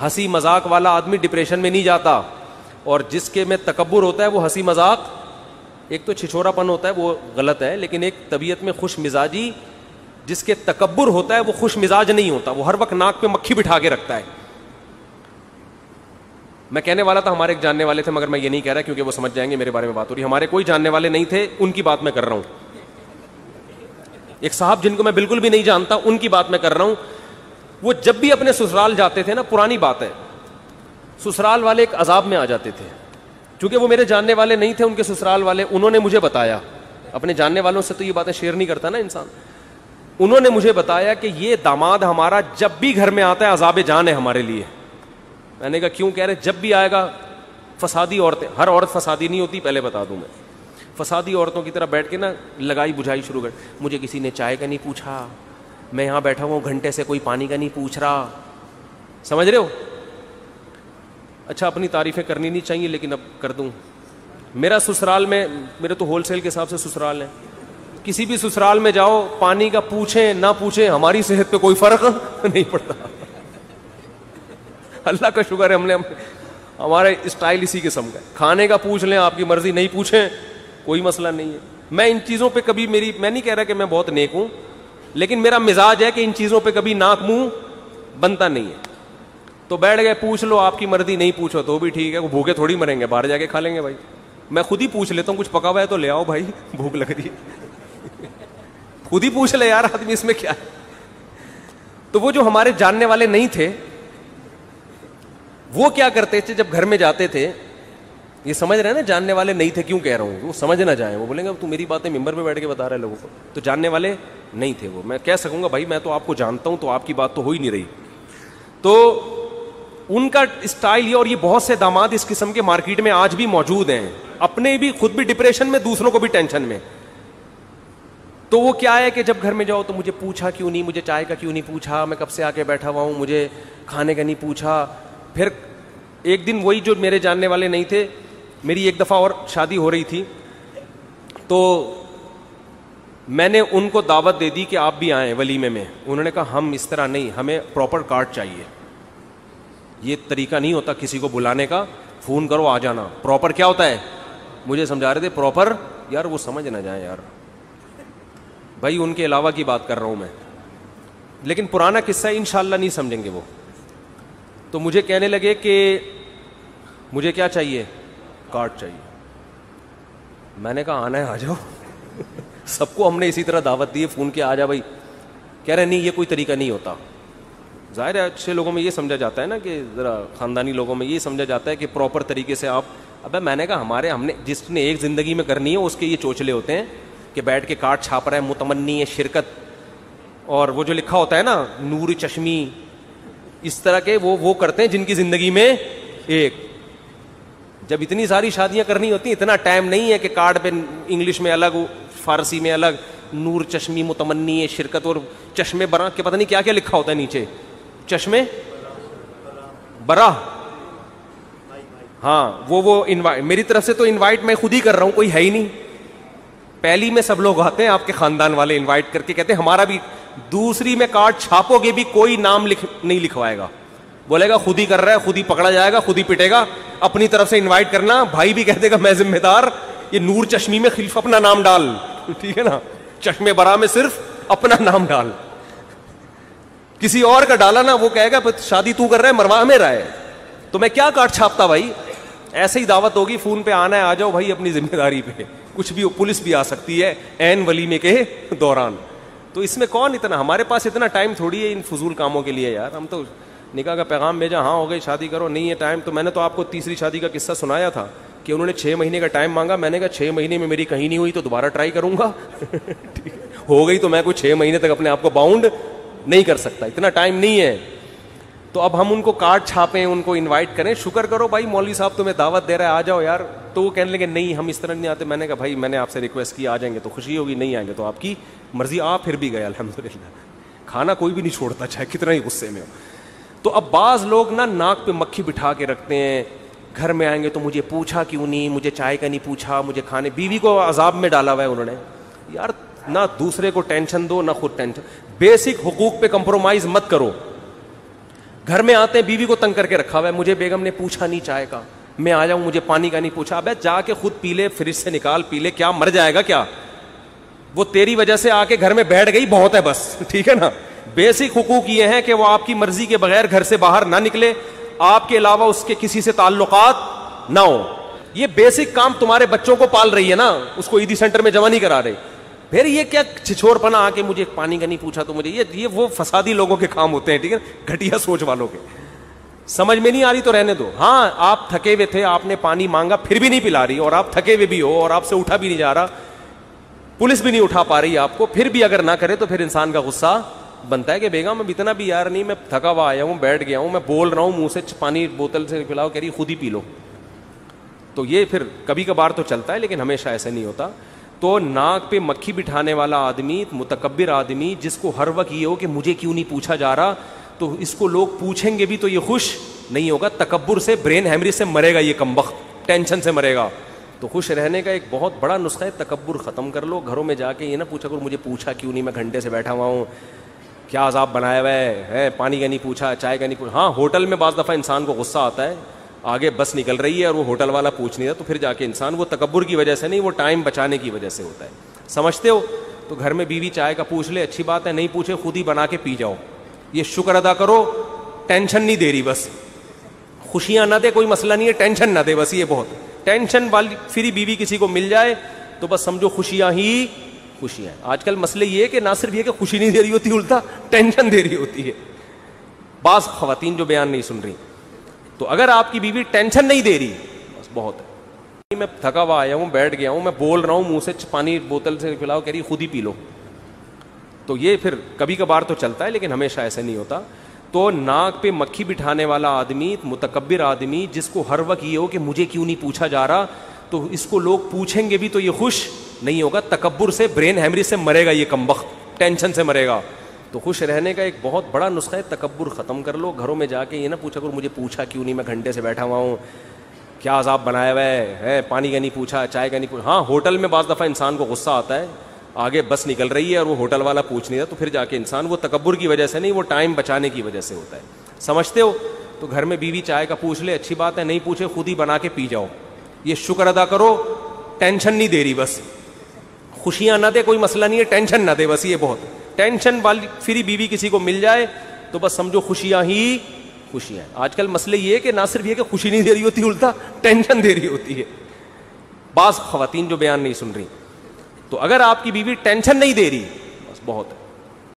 ہنسی مذاق والا آدمی ڈپریشن میں نہیں جاتا, اور جس کے میں تکبر ہوتا ہے وہ ہنسی مذاق, ایک تو چھچورا پن ہوتا ہے وہ غلط ہے, لیکن ایک طبیعت میں خوش مزاجی, جس کے تکبر ہوتا ہے وہ خوش مزاج نہیں ہوتا, وہ ہر وقت ناک پہ مکھی بٹھا کے رکھتا ہے. میں کہنے والا تھا ہمارے ایک جاننے والے تھے, مگر میں یہ نہیں کہہ رہا کیونکہ وہ سمجھ جائیں گے میرے بارے میں بات ہو رہی. ہمارے کوئی جاننے والے نہیں تھے, ان کی بات میں کر رہا ہوں. ایک صاحب جن کو میں بالکل بھی نہیں جانتا, ان کی بات میں کر رہا ہوں. وہ جب بھی اپنے سسرال جاتے تھے نا, پرانی بات ہے, سسرال والے ایک عذاب میں آ جاتے تھے. چونکہ وہ میرے جاننے والے نہیں تھے, ان کے سسرال والے, انہوں نے مجھے بتایا, اپنے جاننے والوں سے تو یہ باتیں شیئر نہیں کرتا نا انسان, انہوں نے مجھے بتایا کہ یہ داماد ہمارا جب بھی گھر میں آتا ہے عذاب جان ہے ہمارے لیے. میں نے کہا کیوں؟ کہہ رہے جب بھی آئے گا فسادی عورتیں, ہر عورت فسادی نہیں ہوتی پہلے بتا دوں میں, فسادی عورتوں کی طرح بیٹھ کے نا لگائی بجھائی شروع کر, مجھے کسی نے چائے کا نہیں پوچھا, میں یہاں بیٹھا ہوں گھنٹے سے کوئی پانی کا نہیں پوچھ رہا. سمجھ رہے ہو؟ اچھا اپنی تعریفیں کرنی نہیں چاہیے لیکن اب کر دوں. میرا سسرال میں, میرے تو ہول سیل کے حساب سے سسرال ہے, کسی بھی سسرال میں جاؤ پانی کا پوچھیں نہ پوچھیں ہماری صحت پہ کوئی فرق نہیں پڑتا. اللہ کا شکر ہے ہمارا اسٹائل اسی قسم کا ہے. کھانے کا پوچھ لیں آپ کی مرضی, نہیں پوچھیں کوئی مسئلہ نہیں ہے. میں ان چیزوں پہ کبھی میں نہیں کہہ رہا کہ میں بہت نیک ہوں, لیکن میرا مزاج ہے کہ ان چیزوں پہ کبھی ناک منہ بنتا نہیں ہے. تو بیٹھ گئے, پوچھ لو آپ کی مرضی, نہیں پوچھو تو بھی ٹھیک ہے, وہ بھوکے تھوڑی مریں گے, باہر جا کے کھا لیں گے بھائی. میں خود ہی پوچھ لیتا ہوں, کچھ پکا ہوا ہے تو لے آؤ بھائی, بھوک لگ رہی ہے. خود ہی پوچھ لے یار آدمی, اس میں کیا ہے. تو وہ جو ہمارے جاننے والے نہیں تھے, وہ کیا کرتے تھے جب گھر میں جاتے تھے, یہ سمجھ رہے ہیں نا جاننے والے نہیں تھے کیوں کہہ رہا ہوں, وہ سمجھ نہ جائیں, وہ بولیں گے تو میری باتیں ممبر پہ بیٹھ کے بتا رہے لوگوں کو. تو جاننے والے نہیں تھے وہ, میں کہہ سکوں گا بھائی میں تو آپ کو جانتا ہوں, تو آپ کی بات تو ہو ہی نہیں رہی. تو ان کا اسٹائل یہ, اور یہ بہت سے داماد اس قسم کے مارکیٹ میں آج بھی موجود ہیں, اپنے بھی خود بھی ڈپریشن میں, دوسروں کو بھی ٹینشن میں. تو وہ کیا ہے کہ جب گھر میں جاؤ تو مجھے پوچھا کیوں نہیں, مجھے چائے کا کیوں نہیں پوچھا, میں کب سے آ کے بیٹھا ہوا ہوں, مجھے کھانے کا نہیں پوچھا. پھر ایک دن وہی جو میرے جاننے والے نہیں تھے, میری ایک دفعہ اور شادی ہو رہی تھی, تو میں نے ان کو دعوت دے دی کہ آپ بھی آئیں ولیمے میں. انہوں نے کہا ہم اس طرح نہیں, ہمیں پراپر کارڈ چاہیے, یہ طریقہ نہیں ہوتا کسی کو بلانے کا, فون کرو آ جانا. پراپر کیا ہوتا ہے مجھے سمجھا رہے تھے, پراپر یار وہ سمجھ نہ جائیں یار بھائی, ان کے علاوہ کی بات کر رہا ہوں میں, لیکن پرانا قصہ انشاءاللہ نہیں سمجھیں گے وہ. تو مجھے کہنے لگے کہ مجھے کیا چاہیے, کارڈ چاہیے. میں نے کہا آنا ہے آ جاؤ. سب کو ہم نے اسی طرح دعوت دی, فون کیا آ جا بھائی. کہہ رہے نہیں یہ کوئی طریقہ نہیں ہوتا. ظاہر ہے اچھے لوگوں میں یہ سمجھا جاتا ہے نا, کہ ذرا خاندانی لوگوں میں یہ سمجھا جاتا ہے کہ پراپر طریقے سے آپ. ابے میں نے کہا ہم نے جس نے ایک زندگی میں کرنی ہے اس کے یہ چوچلے ہوتے ہیں کہ بیٹھ کے کارڈ چھاپ رہا ہے, متمنی ہے شرکت, اور وہ جو لکھا ہوتا ہے نا نور چشمی, اس طرح کے وہ کرتے ہیں جن کی زندگی میں ایک. جب اتنی ساری شادیاں کرنی ہوتی ہیں, اتنا ٹائم نہیں ہے کہ کارڈ پہ انگلش میں الگ, فارسی میں الگ, نور چشمی, متمنی ہے شرکت, اور چشمے برا کے پتہ نہیں کیا کیا لکھا ہوتا ہے نیچے, چشمے برا. ہاں وہ انوائٹ, میری طرف سے تو انوائٹ میں خود ہی کر رہا ہوں, کوئی ہے ہی نہیں. پہلی میں سب لوگ آتے ہیں آپ کے خاندان والے, انوائٹ کر کے کہتے ہیں ہمارا بھی. دوسری میں کارڈ چھاپو گے بھی کوئی نام نہیں لکھوائے گا, بولے گا خود ہی کر رہا ہے, خود ہی پکڑا جائے گا, خود ہی پٹے گا. اپنی طرف سے انوائٹ کرنا, بھائی بھی کہتے گا میں ذمہ دار, یہ نور چشمی میں خلف اپنا نام ڈال, ٹھیک ہے نا, چشمے برا میں صرف اپنا نام ڈال. کسی اور کا ڈالا نا, وہ کہے گا شادی تو کر رہا ہے, مروا میرا ہے, تو میں کیا کارڈ چھاپتا بھائی. ایسے ہی دعوت ہوگی, فون پہ آنا ہے آ جاؤ بھائی, اپنی ذمہ داری پہ. کچھ بھی پولیس بھی آ سکتی ہے عین ولیمے کے دوران. تو اس میں کون اتنا, ہمارے پاس اتنا ٹائم تھوڑی ہے ان فضول کاموں کے لیے یار. ہم تو نکاح کا پیغام بھیجا, ہاں ہو گئی شادی کرو, نہیں ہے ٹائم. تو میں نے تو آپ کو تیسری شادی کا قصہ سنایا تھا کہ انہوں نے 6 مہینے کا ٹائم مانگا. میں نے کہا 6 مہینے میں میری کہیں نہیں ہوئی تو دوبارہ ٹرائی کروں گا. ہو گئی تو میں کوئی 6 مہینے تک اپنے آپ کو باؤنڈ نہیں کر سکتا, اتنا ٹائم نہیں ہے. تو اب ہم ان کو کارڈ چھاپیں, ان کو انوائٹ کریں, شکر کرو بھائی مولوی صاحب تمہیں دعوت دے رہا ہے آ جاؤ یار. تو وہ کہنے لگے نہیں ہم اس طرح نہیں آتے. میں نے کہا بھائی میں نے آپ سے ریکویسٹ کی, آ جائیں گے تو خوشی ہوگی, نہیں آئیں گے تو آپ کی مرضی. آپ پھر بھی گئے الحمدللہ. کھانا کوئی بھی نہیں چھوڑتا چاہے کتنا ہی غصے میں ہو. تو اب بعض لوگ نا ناک پہ مکھی بٹھا کے رکھتے ہیں, گھر میں آئیں گے تو مجھے پوچھا کیوں نہیں, مجھے چائے کا نہیں پوچھا, مجھے کھانے. بیوی کو عذاب میں ڈالا ہوا ہے انہوں نے. یار نہ دوسرے کو ٹینشن دو نہ خود ٹینشن. بیسک حقوق پہ کمپرومائز مت کرو. گھر میں آتے ہیں بیوی کو تنگ کر کے رکھا ہوا ہے, مجھے بیگم نے پوچھا نہیں چائے کا, میں آ جاؤں مجھے پانی کا نہیں پوچھا. ابے جا کے خود پی لے, فریج سے نکال پی لے, کیا مر جائے گا کیا؟ وہ تیری وجہ سے آ کے گھر میں بیٹھ گئی, بہت ہے بس, ٹھیک ہے نا. بیسک حقوق یہ ہیں کہ وہ آپ کی مرضی کے بغیر گھر سے باہر نہ نکلے, آپ کے علاوہ اس کے کسی سے تعلقات نہ ہو. یہ بیسک کام تمہارے بچوں کو پال رہی ہے نا, اس کو عیدی سینٹر میں جمع نہیں کرا رہے. پھر یہ کیا چھچور پنا آ کے مجھے پانی کا نہیں پوچھا تو مجھے, یہ وہ فسادی لوگوں کے کام ہوتے ہیں, ٹھیک ہے, گھٹیا سوچ والوں کے. سمجھ میں نہیں آ رہی تو رہنے دو. ہاں آپ تھکے ہوئے تھے, آپ نے پانی مانگا پھر بھی نہیں پلا رہی, اور آپ تھکے ہوئے بھی ہو اور آپ سے اٹھا بھی نہیں جا رہا, پولیس بھی نہیں اٹھا پا رہی آپ کو, پھر بھی اگر نہ کرے تو پھر انسان کا غصہ بنتا ہے کہ بیگم میں اتنا بھی یار نہیں, میں تھکا ہوا آیا ہوں, بیٹھ گیا ہوں, میں بول رہا ہوں منہ سے پانی بوتل سے پلاؤ, کہہ رہی خود ہی پی لو. تو یہ پھر کبھی کبھار تو چلتا ہے لیکن ہمیشہ ایسا نہیں ہوتا. تو ناک پہ مکھی بٹھانے والا آدمی, متکبر آدمی, جس کو ہر وقت یہ ہو کہ مجھے کیوں نہیں پوچھا جا رہا, تو اس کو لوگ پوچھیں گے بھی تو یہ خوش نہیں ہوگا. تکبر سے, برین ہیمریج سے مرے گا یہ کمبخت, ٹینشن سے مرے گا. تو خوش رہنے کا ایک بہت بڑا نسخہ ہے, تکبر ختم کر لو. گھروں میں جا کے یہ نہ پوچھا کرو مجھے پوچھا کیوں نہیں, میں گھنٹے سے بیٹھا ہوا ہوں, کیا عذاب بنایا ہوا ہے, پانی کا نہیں پوچھا, چائے کا نہیں پوچھا. ہاں ہوٹل میں بعض دفعہ انسان کو غصہ آتا ہے, آگے بس نکل رہی ہے اور وہ ہوٹل والا پوچھ نہیں رہا, تو پھر جا کے انسان, وہ تکبر کی وجہ سے نہیں, وہ ٹائم بچانے کی وجہ سے ہوتا ہے. سمجھتے ہو؟ تو گھر میں بیوی چائے کا پوچھ لے اچھی بات ہے, نہیں پوچھے خود ہی بنا کے پی جاؤ, یہ شکر ادا کرو, ٹینشن نہیں دے رہی, بس خوشیاں نہ دے کوئی مسئلہ نہیں ہے, ٹینشن نہ دے بس. یہ بہت ٹینشن والی فری بیوی کسی کو مل جائے تو بس سمجھو خوشیاں ہی خوشیاں ہیں. آج کل مسئلے یہ کہ نہ صرف یہ کہ خوشی نہیں دے رہی ہوتی, الٹا ٹینشن دے رہی ہوتی ہے. بعض خواتین جو بیان نہیں سن رہی, تو اگر آپ کی بیوی ٹینشن نہیں دے رہی بس بہت ہے. میں تھکا ہوا آیا ہوں, بیٹھ گیا ہوں, میں بول رہا ہوں منہ سے پانی بوتل سے پلاؤ, کہہ رہی خود ہی پی لو. تو یہ پھر کبھی کبھار تو چلتا ہے لیکن ہمیشہ ایسا نہیں ہوتا. تو ناک پہ مکھی بٹھانے والا آدمی, متکبر آدمی, جس کو ہر وقت یہ ہو کہ مجھے کیوں نہیں پوچھا جا رہا, تو اس کو لوگ پوچھیں گے بھی تو یہ خوش نہیں ہوگا. تکبر سے, برین ہیمریج سے مرے گا یہ کمبخت, ٹینشن سے مرے گا. تو خوش رہنے کا ایک بہت بڑا نسخہ ہے, تکبر ختم کر لو. گھروں میں جا کے یہ نہ پوچھا کرو مجھے پوچھا کیوں نہیں, میں گھنٹے سے بیٹھا ہوا ہوں, کیا عذاب بنایا ہوا ہے, پانی کا نہیں پوچھا, چائے کا نہیں پوچھا. ہاں ہوٹل میں بعض دفعہ انسان کو غصہ آتا ہے, آگے بس نکل رہی ہے اور وہ ہوٹل والا پوچھ نہیں رہا, تو پھر جا کے انسان, وہ تکبر کی وجہ سے نہیں, وہ ٹائم بچانے کی وجہ سے ہوتا ہے. سمجھتے ہو؟ تو گھر میں بیوی چائے کا پوچھ لے اچھی بات ہے, نہیں پوچھے خود ہی بنا کے پی جاؤ, یہ شکر ادا کرو, ٹینشن نہیں دے رہی, بس خوشیاں نہ دے کوئی مسئلہ نہیں ہے, ٹینشن نہ دے بس. یہ بہت ٹینشن والی فری بیوی کسی کو مل جائے تو بس سمجھو خوشیاں ہی خوشیاں ہیں. آج کل مسئلے یہ کہ نہ صرف یہ کہ خوشی نہیں دے رہی ہوتی, الٹا ٹینشن دے رہی ہوتی ہے. بعض خواتین جو بیان نہیں سن رہی, تو اگر آپ کی بیوی ٹینشن نہیں دے رہی بس بہت ہے.